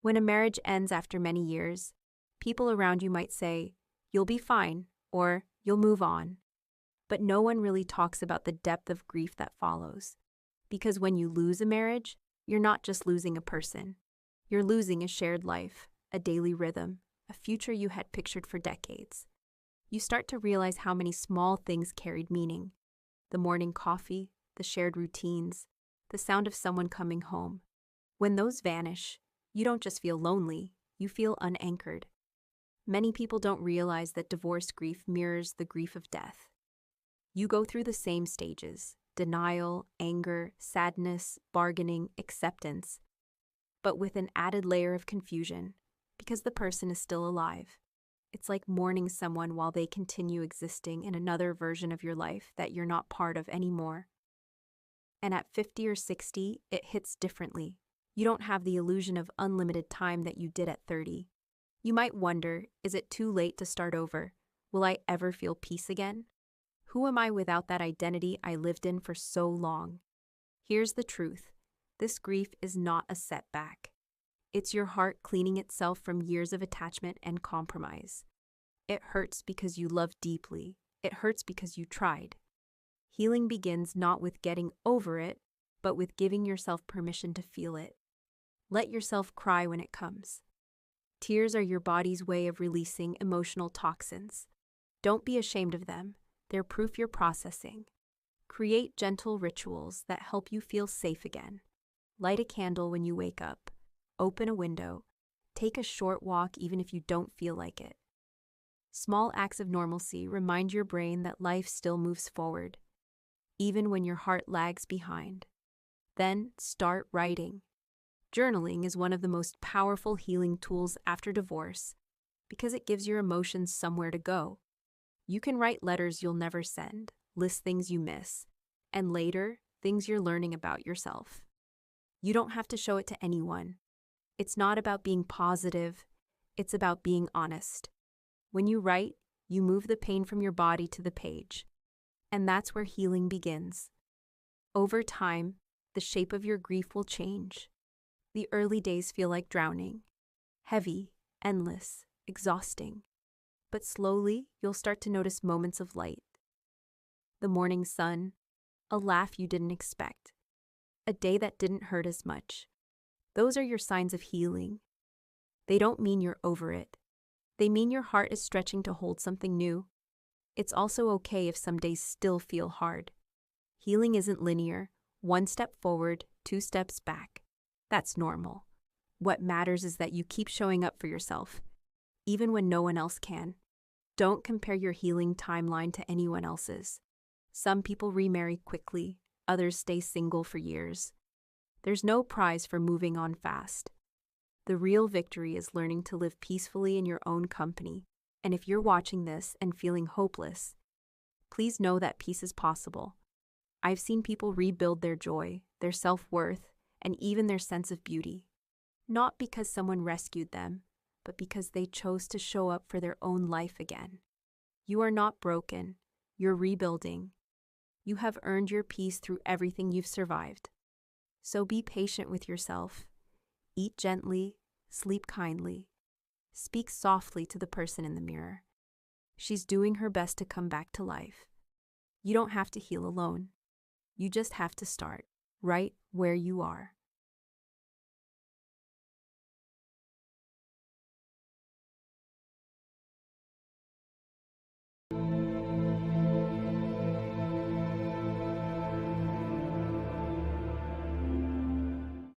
When a marriage ends after many years, people around you might say, "You'll be fine," or "You'll move on." But no one really talks about the depth of grief that follows. Because when you lose a marriage, you're not just losing a person. You're losing a shared life, a daily rhythm, a future you had pictured for decades. You start to realize how many small things carried meaning. The morning coffee, the shared routines, the sound of someone coming home. When those vanish, you don't just feel lonely, you feel unanchored. Many people don't realize that divorce grief mirrors the grief of death. You go through the same stages: denial, anger, sadness, bargaining, acceptance, but with an added layer of confusion, because the person is still alive. It's like mourning someone while they continue existing in another version of your life that you're not part of anymore. And at 50 or 60, it hits differently. You don't have the illusion of unlimited time that you did at 30. You might wonder, is it too late to start over? Will I ever feel peace again? Who am I without that identity I lived in for so long? Here's the truth. This grief is not a setback. It's your heart cleaning itself from years of attachment and compromise. It hurts because you love deeply. It hurts because you tried. Healing begins not with getting over it, but with giving yourself permission to feel it. Let yourself cry when it comes. Tears are your body's way of releasing emotional toxins. Don't be ashamed of them. They're proof you're processing. Create gentle rituals that help you feel safe again. Light a candle when you wake up. Open a window. Take a short walk even if you don't feel like it. Small acts of normalcy remind your brain that life still moves forward, even when your heart lags behind. Then start writing. Journaling is one of the most powerful healing tools after divorce because it gives your emotions somewhere to go. You can write letters you'll never send, list things you miss, and later, things you're learning about yourself. You don't have to show it to anyone. It's not about being positive, it's about being honest. When you write, you move the pain from your body to the page. And that's where healing begins. Over time, the shape of your grief will change. The early days feel like drowning, heavy, endless, exhausting. But slowly, you'll start to notice moments of light. The morning sun, a laugh you didn't expect, a day that didn't hurt as much. Those are your signs of healing. They don't mean you're over it. They mean your heart is stretching to hold something new. It's also okay if some days still feel hard. Healing isn't linear. 1 step forward, 2 steps back. That's normal. What matters is that you keep showing up for yourself, even when no one else can. Don't compare your healing timeline to anyone else's. Some people remarry quickly, others stay single for years. There's no prize for moving on fast. The real victory is learning to live peacefully in your own company. And if you're watching this and feeling hopeless, please know that peace is possible. I've seen people rebuild their joy, their self-worth, and even their sense of beauty. Not because someone rescued them, but because they chose to show up for their own life again. You are not broken. You're rebuilding. You have earned your peace through everything you've survived. So be patient with yourself. Eat gently, sleep kindly. Speak softly to the person in the mirror. She's doing her best to come back to life. You don't have to heal alone. You just have to start right where you are.